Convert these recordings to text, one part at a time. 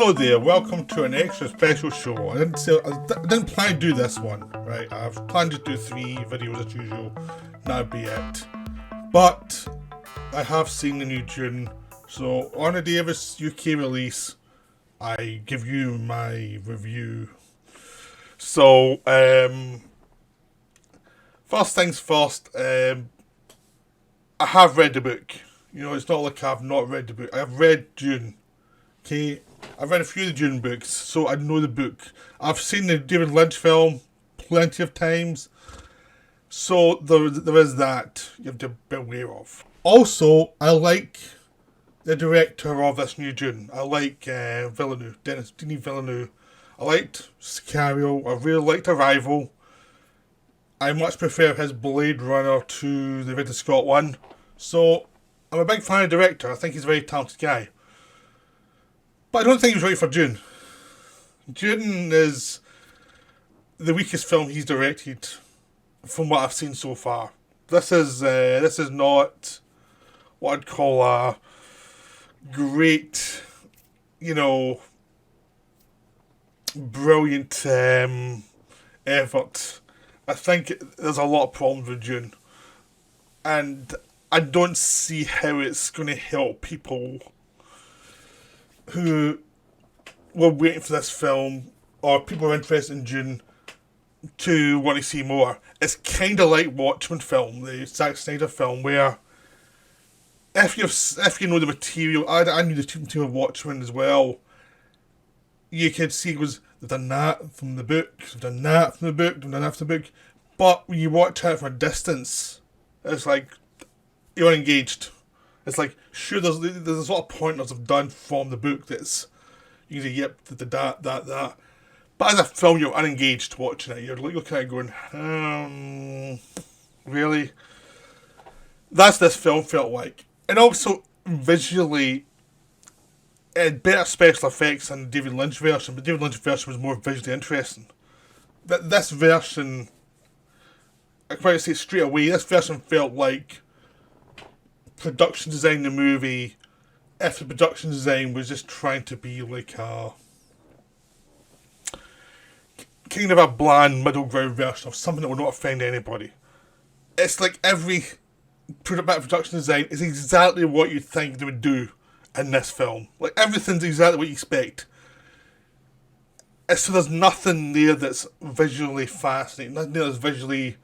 Hello there, welcome to an extra special show. I didn't plan to do this one, right? I've planned to do 3 videos as usual, that'd be it. But I have seen the new Dune, so on the day of its UK release, I give you my review. So, first things first, I have read the book. You know, it's not like I've not read the book. I've read Dune. Okay, I've read a few of the Dune books, so I know the book. I've seen the David Lynch film plenty of times, so there is that you have to be aware of. Also, I like the director of this new Dune. I like Villeneuve, Denis Villeneuve. I liked Sicario. I really liked Arrival. I much prefer his Blade Runner to the Ridley Scott one. So, I'm a big fan of the director. I think he's a very talented guy. But I don't think he was ready for Dune. Dune is the weakest film he's directed from what I've seen so far. This is not what I'd call a great, brilliant effort. I think there's a lot of problems with Dune. And I don't see how it's going to help people who were waiting for this film, or people who are interested in Dune, to want to see more. It's kind of like Watchmen film, the Zack Snyder film, where if you know the material, I knew the material of Watchmen as well. You could see they've done that from the book, they've done that from the book, they've done that from the book. But when you watch it from a distance, it's like you're unengaged. It's like, sure, there's a lot of pointers I've done from the book that's you say, yep, that. But as a film, you're unengaged watching it. You're kind of going, really? That's this film felt like. And also, visually, it had better special effects than the David Lynch version, but the David Lynch version was more visually interesting. This version, I quite say straight away, this version felt like production design in the movie, if the production design was just trying to be like a kind of a bland middle ground version of something that would not offend anybody. It's like every bit of production design is exactly what you'd think they would do in this film. Like, everything's exactly what you expect. So there's nothing there that's visually fascinating, nothing there that's visually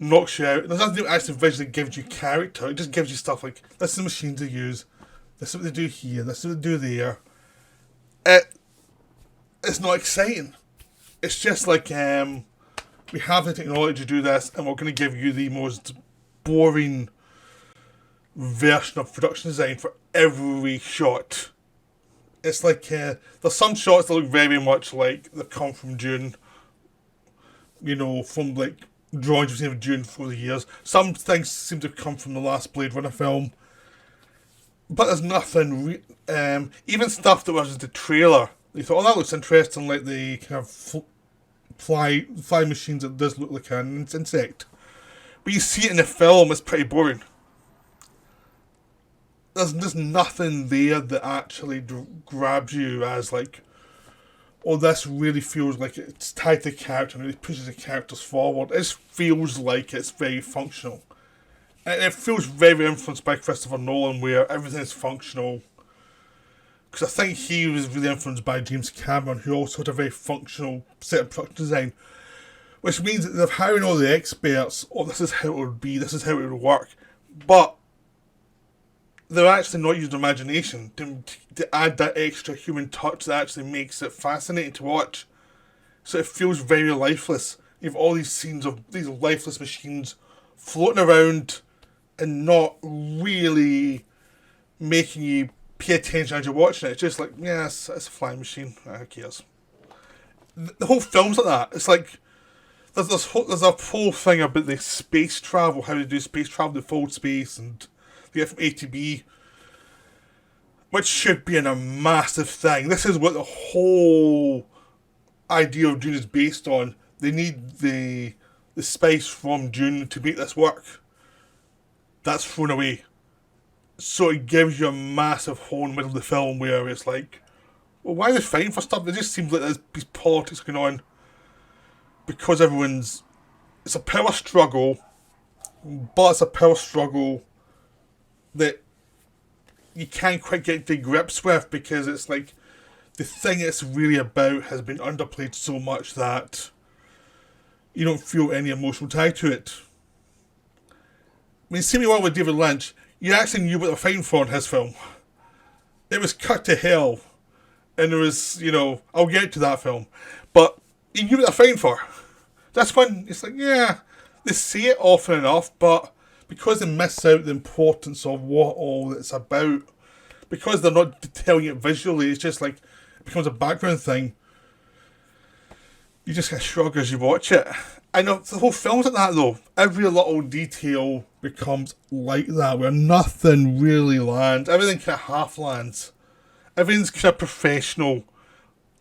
knocks you out. There's nothing that actually visually gives you character. It just gives you stuff like, this is the machines they use, this is what they do here, this is what they do there. It's not exciting. It's just like, we have the technology to do this, and we're going to give you the most boring version of production design for every shot. It's like, there's some shots that look very much like they come from Dune, from like drawings we've seen of Dune for the years. Some things seem to come from the last Blade Runner film, but there's nothing. Even stuff that was just the trailer, you thought, oh, that looks interesting, like the kind of fly machines that does look like an insect. But you see it in the film, it's pretty boring. There's just nothing there that actually grabs you as like, oh, this really feels like it's tied to the character and really pushes the characters forward. It just feels like it's very functional. And it feels very influenced by Christopher Nolan, where everything is functional. Because I think he was really influenced by James Cameron, who also had a very functional set of production design. Which means that they're hiring all the experts, oh, this is how it would be, this is how it would work. But they're actually not using imagination to add that extra human touch that actually makes it fascinating to watch. So it feels very lifeless. You have all these scenes of these lifeless machines floating around and not really making you pay attention as you're watching it. It's just like, yes, it's a flying machine. Who cares? The whole film's like that. It's like, there's a whole thing about the space travel, how they do space travel to fold space and they get from A to B, which should be a massive thing. This is what the whole idea of Dune is based on. They need the space from Dune to make this work. That's thrown away. So it gives you a massive hole in the middle of the film where it's like, well, why are they fighting for stuff? It just seems like there's these politics going on because everyone's. It's a power struggle, but it's a power struggle that you can't quite get to grips with because it's like the thing it's really about has been underplayed so much that you don't feel any emotional tie to it. I mean, same one with David Lynch, you actually knew what they were fighting for in his film. It was cut to hell, and there was, I'll get to that film, but you knew what they're fighting for. That's when it's like, yeah, they say it often enough, but because they miss out the importance of what all it's about, because they're not telling it visually, it's just like, it becomes a background thing. You just kind of shrug as you watch it. I know the whole film's like that though. Every little detail becomes like that, where nothing really lands. Everything kind of half lands. Everything's kind of professional.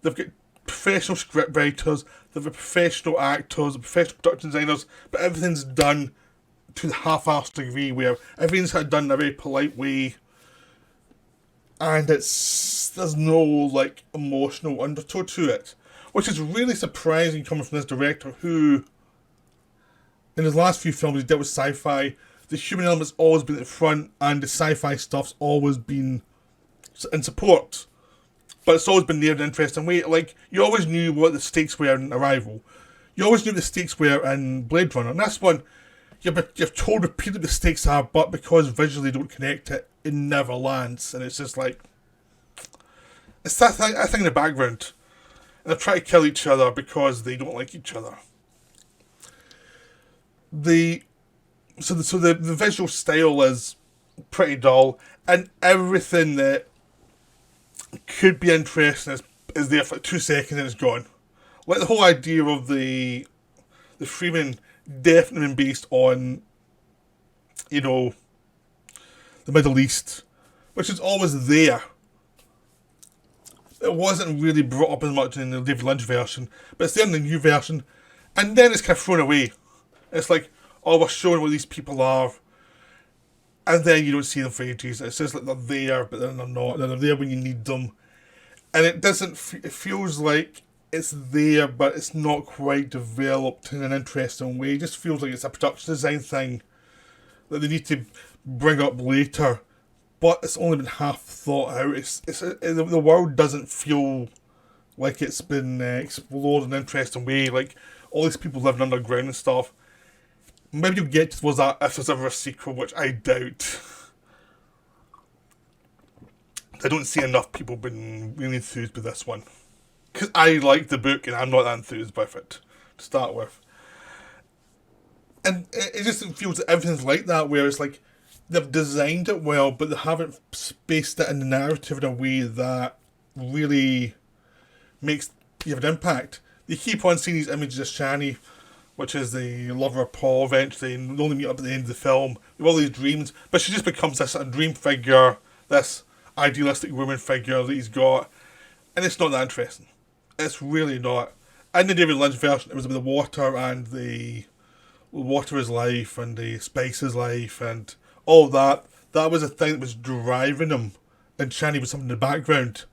They've got professional script writers, they've got professional actors, professional production designers, but everything's done to the half-assed degree where everything's kind of done in a very polite way, and there's no like emotional undertow to it, which is really surprising coming from this director who, in his last few films, he dealt with sci-fi. The human element's always been at the front, and the sci-fi stuff's always been in support. But it's always been there in an interesting way. Like, you always knew what the stakes were in Arrival. You always knew what the stakes were in Blade Runner. And this one, you're told repeatedly what the stakes are, but because visually you don't connect it, it never lands. And it's just like, it's that thing in the background. And they try to kill each other because they don't like each other. So the visual style is pretty dull, and everything that could be interesting is there for 2 seconds and it's gone. Like the whole idea of the Freeman definitely been based on, the Middle East, which is always there. It wasn't really brought up as much in the David Lynch version, but it's there in the new version, and then it's kind of thrown away. It's like, oh, we're showing what these people are, and then you don't see them for ages. It's just like they're there, but then they're not. They're there when you need them. And it doesn't, it feels like it's there, but it's not quite developed in an interesting way. It just feels like it's a production design thing that they need to bring up later, but it's only been half thought out. The world doesn't feel like it's been explored in an interesting way. Like, all these people living underground and stuff. Maybe you'll get towards that if there's ever a sequel, which I doubt. I don't see enough people being really enthused with this one. Because I like the book and I'm not that enthused with it, to start with. And it just feels that everything's like that, where it's like, they've designed it well, but they haven't spaced it in the narrative in a way that really makes you have an impact. They keep on seeing these images of Shani, which is the lover of Paul eventually, and they only meet up at the end of the film. With all these dreams, but she just becomes this sort of dream figure, this idealistic woman figure that he's got, and it's not that interesting. It's really not. In the David Lynch version, it was about the water and the water is life and the space is life and all that. That was a thing that was driving him, and Shani was something in the background.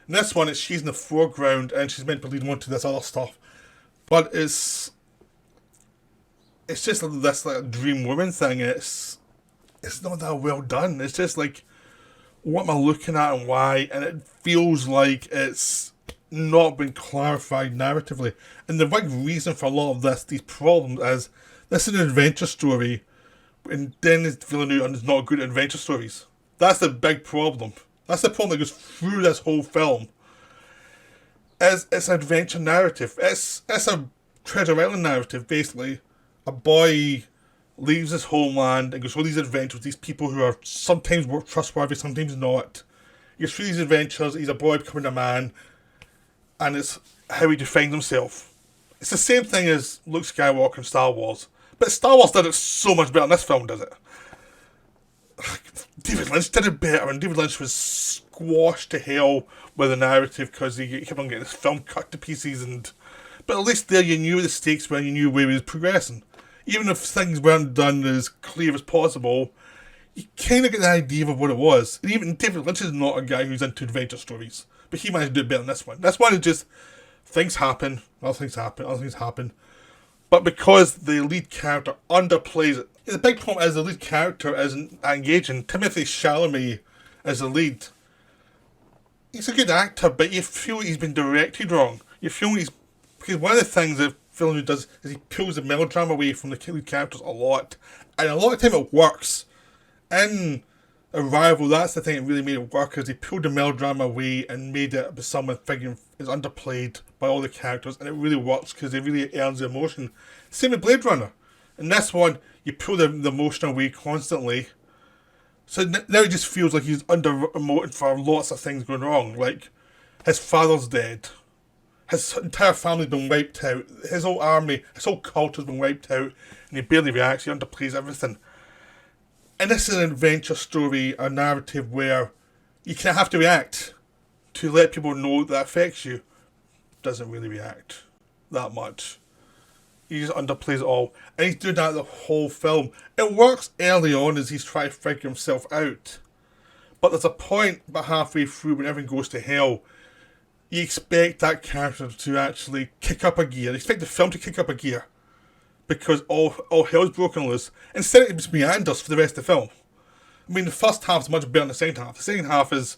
In this one, she's in the foreground and she's meant to lead him on to this other stuff, but it's just this like dream woman thing. It's not that well done. It's just like, what am I looking at and why? And it feels like it's not been clarified narratively. And the big reason for a lot of these problems is this is an adventure story, and Denis Villeneuve is not good at adventure stories. That's the big problem. That's the problem that goes through this whole film. It's an adventure narrative. It's a Treasure Island narrative, basically. A boy leaves his homeland and goes through these adventures with these people who are sometimes trustworthy, sometimes not. He goes through these adventures, he's a boy becoming a man, and it's how he defines himself. It's the same thing as Luke Skywalker in Star Wars, but Star Wars did it so much better than this film does it. David Lynch did it better, and David Lynch was squashed to hell with the narrative because he kept on getting his film cut to pieces, but at least there you knew the stakes were and you knew where he was progressing. Even if things weren't done as clear as possible, you kind of get the idea of what it was. And even David Lynch is not a guy who's into adventure stories, but he managed to do it better than this one. This one is just things happen, other things happen, other things happen. But because the lead character underplays it, the big problem is the lead character isn't engaging. Timothée Chalamet as the lead. He's a good actor, but you feel he's been directed wrong. You feel because one of the things that Villeneuve does is he pulls the melodrama away from the lead characters a lot. And a lot of time it works. In Arrival, that's the thing that really made it work, is he pulled the melodrama away and made it with someone figuring is underplayed by all the characters, and it really works because it really earns the emotion. Same with Blade Runner. In this one, you pull the emotion away constantly, so now it just feels like he's under emoting for lots of things going wrong. Like, his father's dead, his entire family's been wiped out, his whole army, his whole culture's been wiped out, and he barely reacts, he underplays everything. And this is an adventure story, a narrative where you kind of have to react to let people know that affects you. Doesn't really react that much. He just underplays it all. And he's doing that the whole film. It works early on as he's trying to figure himself out. But there's a point about halfway through when everything goes to hell, you expect that character to actually kick up a gear. You expect the film to kick up a gear. Because all hell's broken loose. Instead it just meanders for the rest of the film. I mean, the first half is much better than the second half. The second half is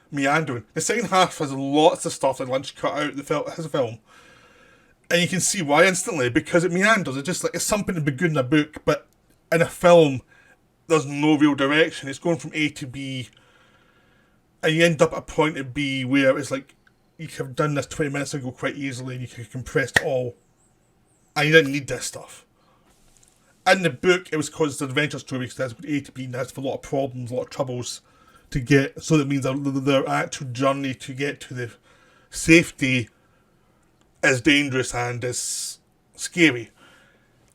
meandering. The second half has lots of stuff that Lynch cut out of his film. And you can see why instantly, because it meanders. It's just like, it's something to be good in a book, but in a film, there's no real direction. It's going from A to B, and you end up at a point at B where it's like, you could have done this 20 minutes ago quite easily, and you could have compressed it all. And you didn't need this stuff. In the book, it was because it's an adventure story, because that's A to B, and that's for a lot of problems, a lot of troubles to get. So that means their actual journey to get to the safety is dangerous and is scary.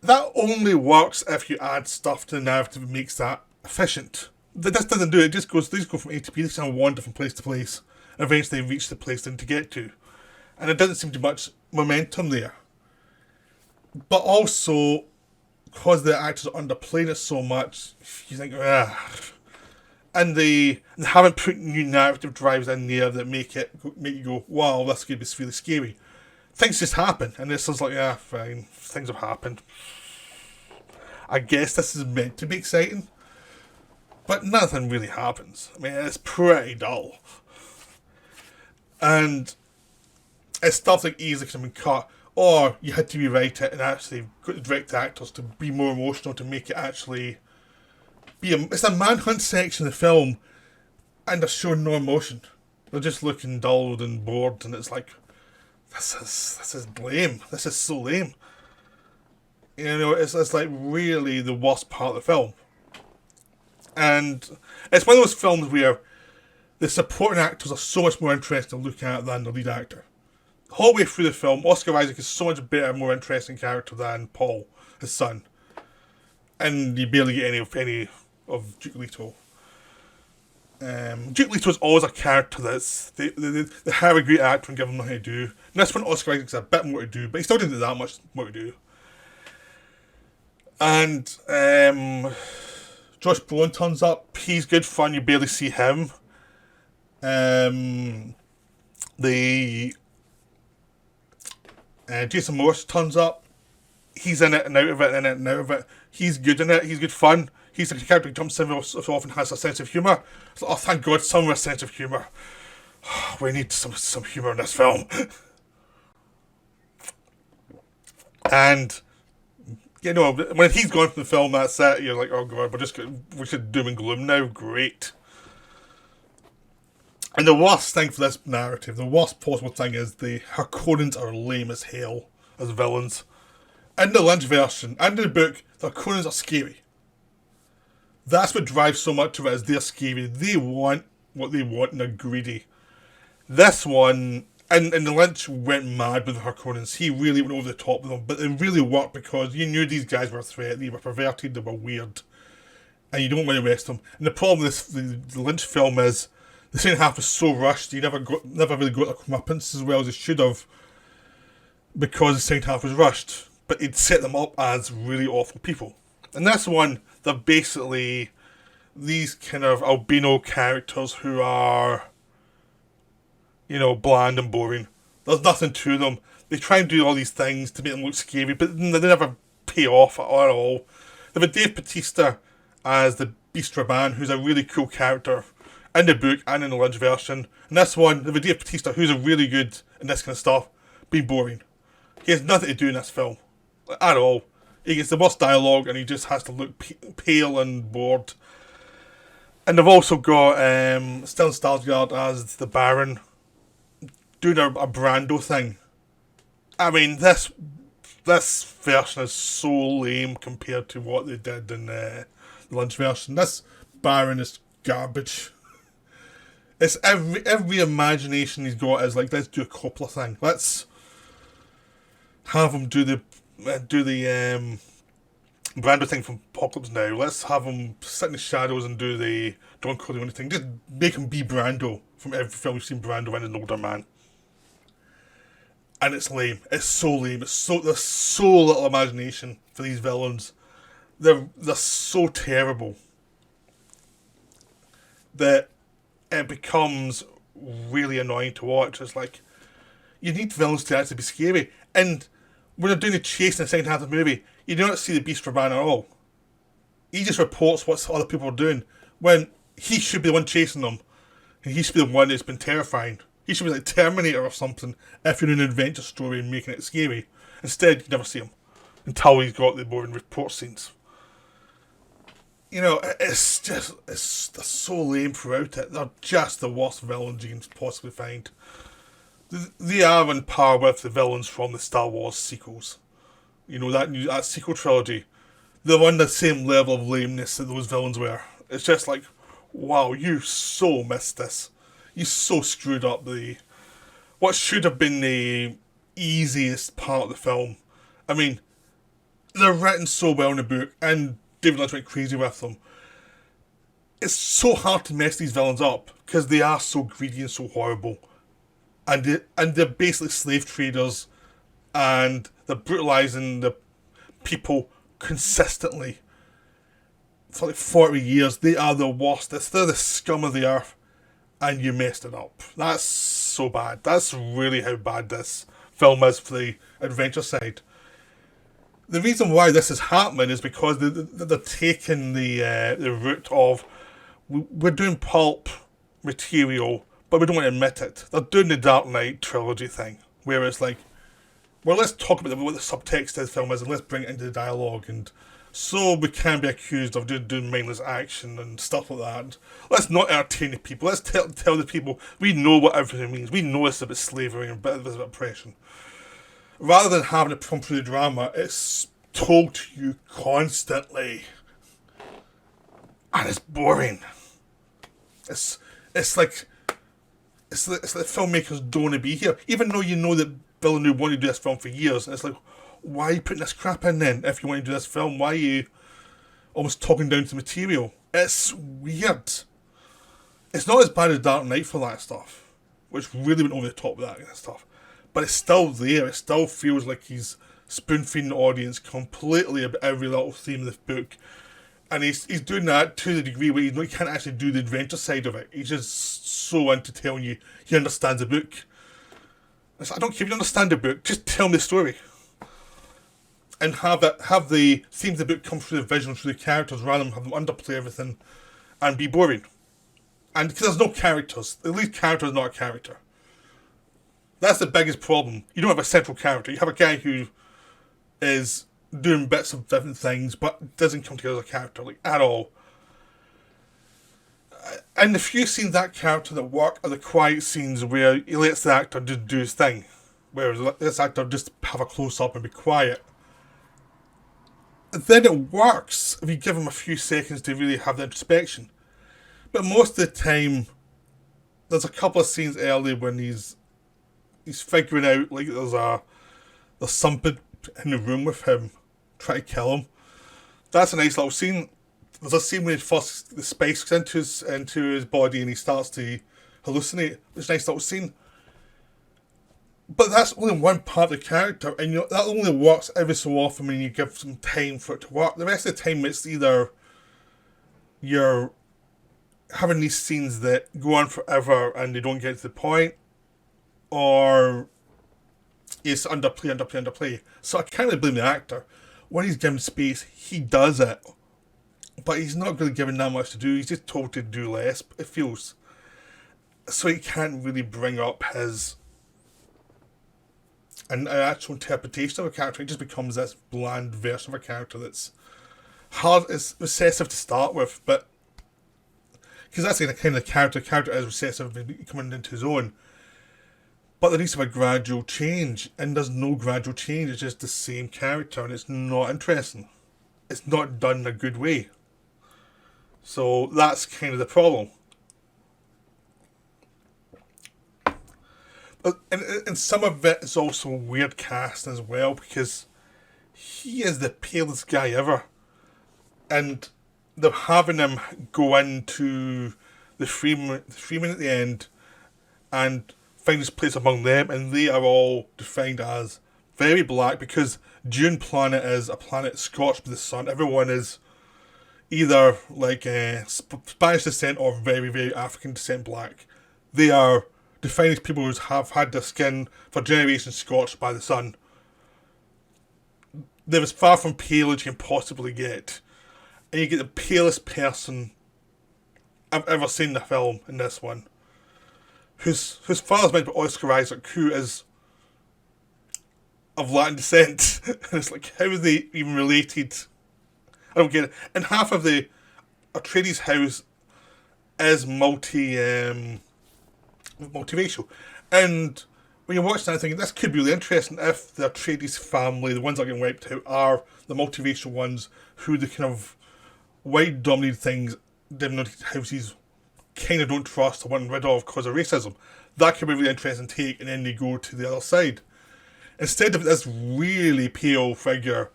That only works if you add stuff to the narrative that makes that efficient. This doesn't do it. It just goes, these go from A to B, they kind of wander from place to place, and eventually reach the place they need to get to. And there doesn't seem to be much momentum there. But also, because the actors are underplaying it so much, you think, and they haven't put new narrative drives in there that make you go, wow, that's going to be really scary. Things just happen, and this is like, fine, things have happened. I guess this is meant to be exciting, but nothing really happens. I mean, it's pretty dull. And it's stuff like easily can be cut. Or you had to rewrite it and actually direct the actors to be more emotional, to make it actually be it's a manhunt section of the film, and they're showing no emotion. They're just looking dulled and bored, and it's like, this is lame. This is so lame. You know, it's like really the worst part of the film. And it's one of those films where the supporting actors are so much more interesting to look at than the lead actor. The whole way through the film, Oscar Isaac is so much better, more interesting character than Paul, his son. And you barely get any of Duke Leto. Duke Leto is always a character that's they hire a great actor and give him nothing to do. And this one, Oscar Isaac's a bit more to do, but he still didn't do that much more to do. And Josh Brolin turns up. He's good fun. You barely see him. Jason Morse turns up. He's in it and out of it, in it and out of it. He's good in it. He's good fun. He's the character who jumps in so often, has a sense of humour. It's like, oh, thank God, someone with a sense of humour. We need some humour in this film. And, you know, when he's gone from the film, that's it. You're like, oh God, we're just doom and gloom now. Great. And the worst thing for this narrative, the worst possible thing is the Harkonnens are lame as hell as villains. In the Lynch version, and in the book, the Harkonnens are scary. That's what drives so much of it, is they're scary. They want what they want and they're greedy. This one, and the Lynch went mad with the Harkonnens. He really went over the top with them, but it really worked because you knew these guys were a threat. They were perverted, they were weird. And you don't want to arrest them. And the problem with the Lynch film is, the second half was so rushed, you never really got their comeuppance as well as it should have, because the second half was rushed. But it set them up as really awful people. And this one, they're basically these kind of albino characters who are, bland and boring. There's nothing to them. They try and do all these things to make them look scary, but they never pay off at all. They have a Dave Bautista as the Beast Raban, who's a really cool character in the book and in the Lynch version. And this one, they have a Dave Bautista who's a really good in this kind of stuff, being boring. He has nothing to do in this film at all. He gets the worst dialogue and he just has to look pale and bored. And they've also got Stellan Skarsgård as the Baron doing a Brando thing. I mean, this version is so lame compared to what they did in the Lynch version. This Baron is garbage. It's every imagination he's got is like, let's do a Coppola thing. Let's have him do the Brando thing from Apocalypse Now. Let's have him sit in the shadows and do the Don Corleone thing. Just make him be Brando from every film we've seen Brando in, an older man. And it's lame. It's so lame. There's so little imagination for these villains. They're so terrible that it becomes really annoying to watch. It's like, you need villains to actually be scary. And when they're doing the chase in the second half of the movie, you do not see the Beast Raban at all. He just reports what other people are doing, when he should be the one chasing them. And he should be the one that's been terrifying. He should be like Terminator or something if you're in an adventure story and making it scary. Instead, you never see him until he's got the boring report scenes. It's they're so lame throughout it. They're just the worst villains you can possibly find. They are on par with the villains from the Star Wars sequels. That sequel trilogy. They're on the same level of lameness that those villains were. It's just like, wow, you so missed this. You so screwed up what should have been the easiest part of the film. I mean, they're written so well in the book, and David Lynch went crazy with them. It's so hard to mess these villains up because they are so greedy and so horrible, and they're basically slave traders, and they're brutalizing the people consistently for like 40 years. They are the worst. They're the scum of the earth. And you messed it up. That's so bad. That's really how bad this film is for the adventure side. The reason why this is happening is because they're taking the route of, we're doing pulp material, but we don't want to admit it. They're doing the Dark Knight trilogy thing, where it's like, well, let's talk about what the subtext of the film is and let's bring it into the dialogue, and so we can be accused of doing mindless action and stuff like that. Let's not entertain the people. Let's tell the people we know what everything means. We know it's about slavery and it's about oppression. Rather than having it come through the drama, it's told to you constantly. And it's boring. It's like filmmakers don't want to be here. Even though you know that Villeneuve wanted to do this film for years, and it's like, why are you putting this crap in then? If you want to do this film, why are you almost talking down to the material? It's weird. It's not as bad as Dark Knight for that stuff, which really went over the top with that kind of stuff. But it's still there. It still feels like he's spoon-feeding the audience completely about every little theme of the book. And he's doing that to the degree where he can't actually do the adventure side of it. He's just so into telling you he understands the book. It's like, I don't care if you understand the book, just tell me the story. And have the themes of the book come through the vision, through the characters, rather than have them underplay everything and be boring. And because there's no characters, the lead character is not a character. That's the biggest problem. You don't have a central character. You have a guy who is doing bits of different things, but doesn't come together as a character, like, at all. And the few scenes that character that work are the quiet scenes where he lets the actor just do his thing. Whereas this actor just have a close-up and be quiet. Then it works if you give him a few seconds to really have the introspection. But most of the time, there's a couple of scenes early when he's figuring out, like, there's something in the room with him trying to kill him. That's a nice little scene. There's a scene when the spice goes into his body and he starts to hallucinate. It's a nice little scene. But that's only one part of the character, and that only works every so often when you give some time for it to work. The rest of the time, it's either you're having these scenes that go on forever and they don't get to the point, or it's underplay. So I can't really blame the actor. When he's given space, he does it. But he's not really given that much to do. He's just told to do less, it feels. So he can't really bring up an actual interpretation of a character. It just becomes this bland version of a character that's hard, it's recessive to start with, but because that's the kind of character is recessive coming into his own. But there needs to be a gradual change, and there's no gradual change. It's just the same character, and it's not interesting. It's not done in a good way. So that's kind of the problem. And some of it is also weird casting as well, because he is the palest guy ever. And they're having him go into the Freeman at the end and find his place among them, and they are all defined as very black, because Dune planet is a planet scorched by the sun. Everyone is either like Spanish descent or very, very African descent black. They are defined as people who have had their skin for generations scorched by the sun. They're as far from pale as you can possibly get. And you get the palest person I've ever seen in the film in this one. Whose father's meant to be Oscar Isaac, who is of Latin descent. And it's like, how are they even related? I don't get it. And half of the Atreides house is multiracial. And when you're watching that, I'm thinking, this could be really interesting if the Atreides family, the ones that are getting wiped out, are the multiracial ones who the kind of white-dominated things, dominated houses kind of don't trust or want rid of because of racism. That could be a really interesting take, and then they go to the other side. Instead of this really pale figure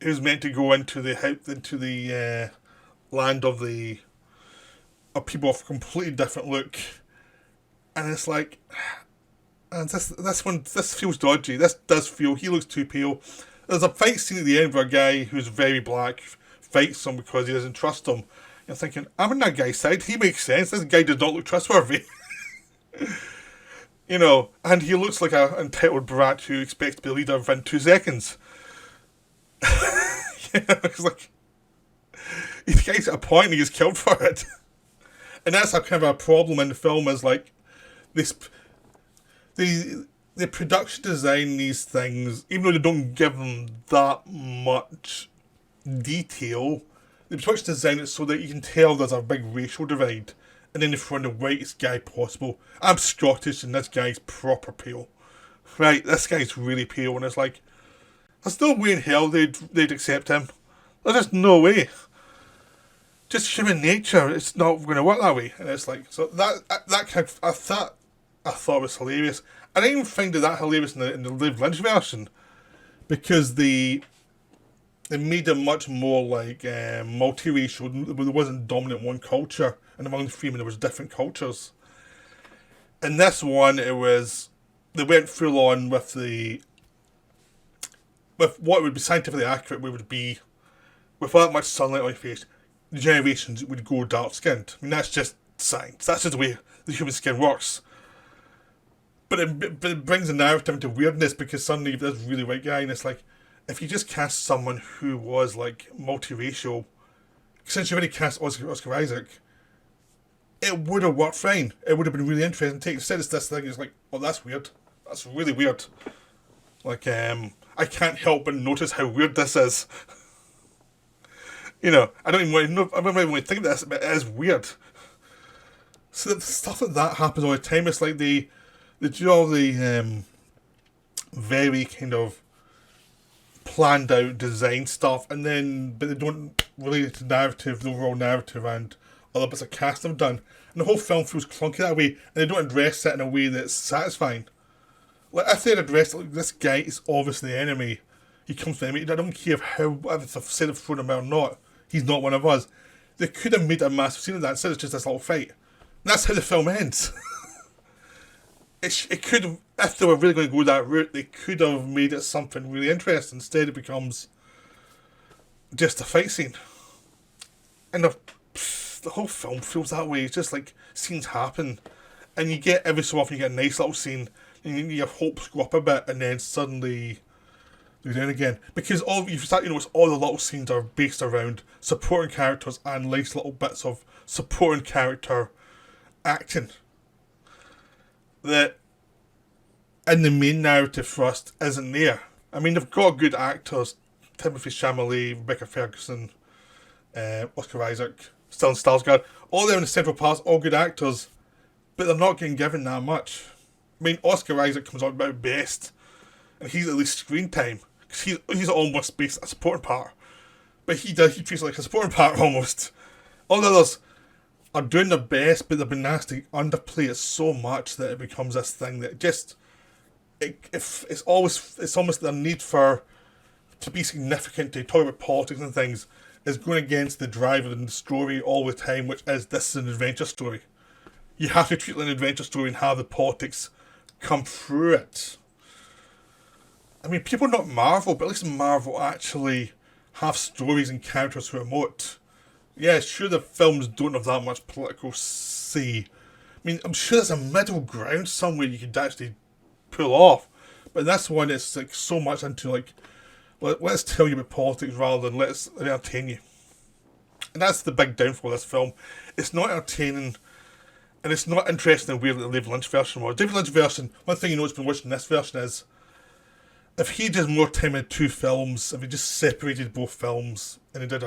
who's meant to go into the land of people of a completely different look, and it's like, and this feels dodgy. This does feel, he looks too pale. There's a fight scene at the end where a guy who's very black fights him because he doesn't trust him. You're thinking, I'm on that guy's side. He makes sense. This guy does not look trustworthy. You know, and he looks like an entitled brat who expects to be a leader within 2 seconds. It's like, the guy's at a point and he gets killed for it. And that's a kind of a problem in the film, is like, the production design these things, even though they don't give them that much detail, the production design it so that you can tell there's a big racial divide, and then they throw in the whitest guy possible. I'm Scottish and this guy's proper pale. Right, this guy's really pale, and it's like, there's no way in hell they'd accept him. There's just no way. Just human nature, it's not going to work that way. And it's like, so that kind of, I thought was hilarious. I didn't even find that hilarious in the David Lynch version, because they made it much more like multiracial. There wasn't dominant one culture, and among the Freemen there was different cultures. In this one, they went full on with what would be scientifically accurate. We would be, without much sunlight on your face, the generations would go dark skinned. I mean, that's just science. That's just the way the human skin works. But it brings the narrative into weirdness, because suddenly there's a really white guy, and it's like, if you just cast someone who was like multiracial, since you already cast Oscar Isaac, it would have worked fine. It would have been really interesting to take. Instead, it's this thing. It's like, oh, that's weird. That's really weird. Like, I can't help but notice how weird this is. You know, I don't even want to think of this, but it is weird. So stuff like that happens all the time. It's like they do all the very kind of planned out design stuff, but they don't relate it to narrative, the overall narrative, and other bits of casting done. And the whole film feels clunky that way, and they don't address it in a way that's satisfying. Like, if they'd addressed it, like, this guy is obviously the enemy. He comes from the enemy. I don't care if I've said it thrown him or not. He's not one of us. They could have made a massive scene of that instead of just this little fight. And that's how the film ends. It could have, if they were really going to go that route, they could have made it something really interesting. Instead, it becomes just a fight scene. And the whole film feels that way. It's just like scenes happen, and you get every so often you get a nice little scene, and your hopes go up a bit, and then suddenly they're down again. Because all you start, all the little scenes are based around supporting characters and nice little bits of supporting character acting that in the main narrative thrust isn't there. I mean, they've got good actors: Timothy Chalamet, Rebecca Ferguson, Oscar Isaac, Stellan Skarsgård. All them in the central parts, all good actors, but they're not getting given that much. I mean, Oscar Isaac comes out about best, and he's at least screen time because he's almost based a supporting part, but he treats it like a supporting part almost. All the others are doing their best, but they've been asked to underplay it so much that it becomes this thing that just it's almost the need for to be significant, to talk about politics and things, is going against the driver in the story all the time, which is this is an adventure story. You have to treat it like an adventure story and have the politics come through it. I mean, people not Marvel, but at least Marvel actually have stories and characters who emote. Yeah, sure, the films don't have that much political say. I mean, I'm sure there's a middle ground somewhere you could actually pull off, but this one is like so much into like, let's tell you about politics rather than let's entertain you. And that's the big downfall of this film. It's not entertaining, and it's not interesting in a way that the David Lynch version was. David Lynch version, one thing you know has been watching this version is, if he did more time in two films, if he just separated both films, and he had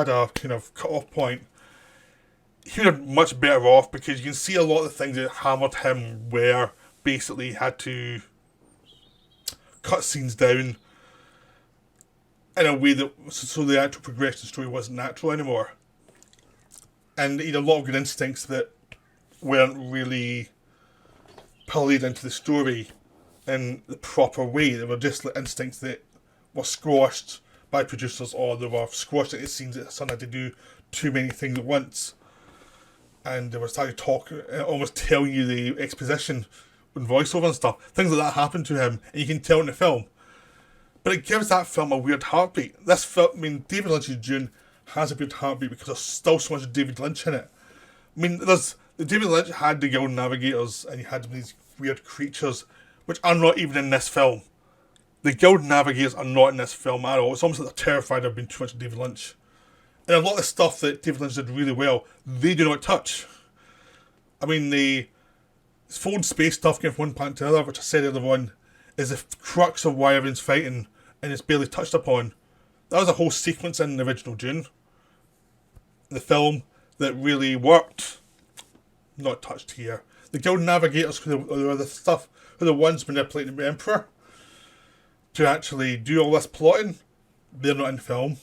a kind of cut-off point, he would have much better off, because you can see a lot of the things that hammered him where basically he had to cut scenes down in a way that so the actual progression of the story wasn't natural anymore. And he had a lot of good instincts that weren't really played into the story in the proper way. They were just like instincts that were squashed by producers, or they were squashed into scenes that someone had to do too many things at once. And they were starting to talk, almost telling you the exposition and voiceover and stuff. Things like that happened to him, and you can tell in the film. But it gives that film a weird heartbeat. This film, I mean, David Lynch's Dune has a weird heartbeat because there's still so much David Lynch in it. I mean, David Lynch had the Guild Navigators, and he had these weird creatures, which are not even in this film. The Guild Navigators are not in this film at all. It's almost like they're terrified of being too much David Lynch. And a lot of the stuff that David Lynch did really well, they do not touch. I mean, the foreign space stuff getting from one planet to another, which I said earlier on, is the crux of why everyone's fighting, and it's barely touched upon. That was a whole sequence in the original Dune, the film, that really worked. Not touched here. The Guild Navigators, who are the ones manipulating the Emperor to actually do all this plotting, they're not in the film.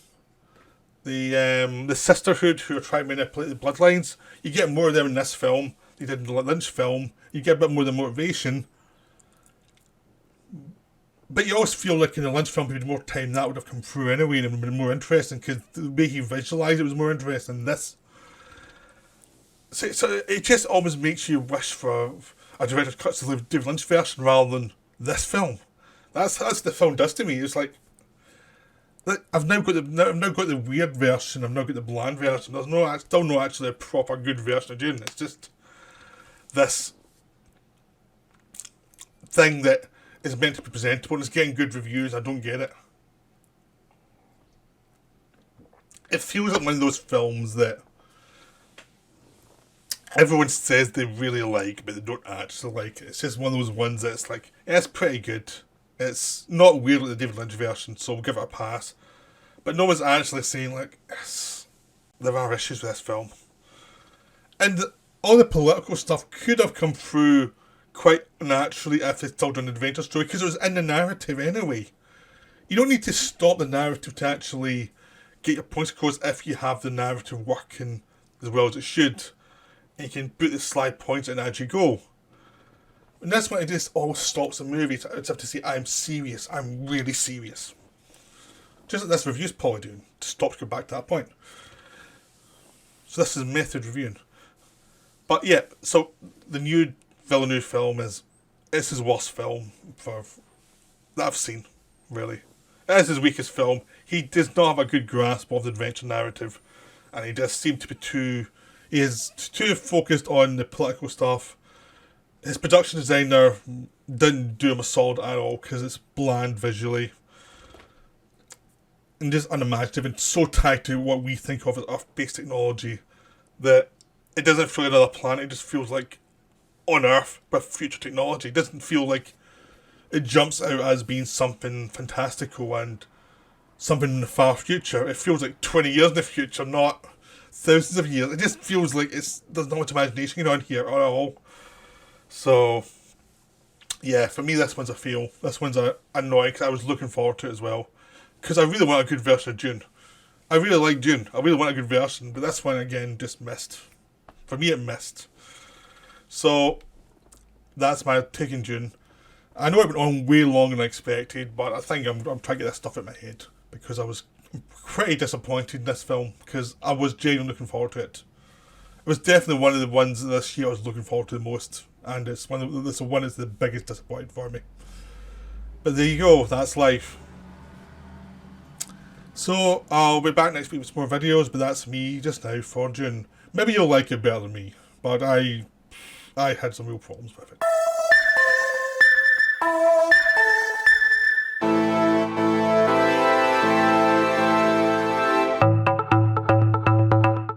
The Sisterhood, who are trying to manipulate the bloodlines, you get more of them in this film. You did in the Lynch film. You get a bit more of the motivation. But you always feel like in the Lynch film, if you had more time, that would have come through anyway, and it would have been more interesting, because the way he visualised it was more interesting than this. So it just almost makes you wish for a director's cut to the David Lynch version rather than this film. That's the film does to me. It's like I've now got the weird version. I've now got the bland version. There's still not actually a proper good version of Dune. It's just this thing that is meant to be presentable and it's getting good reviews. I don't get it. It feels like one of those films that everyone says they really like, but they don't actually like it. It's just one of those ones that's like, yeah, it's pretty good. It's not weird like the David Lynch version, so we'll give it a pass. But no one's actually saying, like, there are issues with this film. And all the political stuff could have come through quite naturally if it's told an adventure story, because it was in the narrative anyway. You don't need to stop the narrative to actually get your points across if you have the narrative working as well as it should. And you can put the slide points in as you go. And that's when it just always stops the movie. It's have to say, I'm serious. I'm really serious. Just like this review's probably doing. To stop to go back to that point. So this is method reviewing. But yeah, so the new Villeneuve film it's his worst film that I've seen, really. It is his weakest film. He does not have a good grasp of the adventure narrative. And he does seem to be too... He is too focused on the political stuff. His production designer didn't do him a solid at all because it's bland visually and just unimaginative and so tied to what we think of as Earth-based technology that it doesn't feel like another planet. It just feels like on Earth with future technology. It doesn't feel like it jumps out as being something fantastical and something in the far future. It feels like 20 years in the future, not thousands of years. It just feels like there's not much imagination going on here at all. So, yeah, for me, this one's a fail. This one's annoying because I was looking forward to it as well. Because I really want a good version of Dune. I really like Dune. I really want a good version, but this one, again, just missed. For me, it missed. So, that's my take on Dune. I know it went on way longer than I expected, but I think I'm trying to get this stuff in my head. Because I was pretty disappointed in this film, because I was genuinely looking forward to it. It was definitely one of the ones this year I was looking forward to the most, and it's one that's the biggest disappointment for me. But there you go, that's life. So I'll be back next week with some more videos, but that's me just now for Dune. Maybe you'll like it better than me, but I had some real problems with it.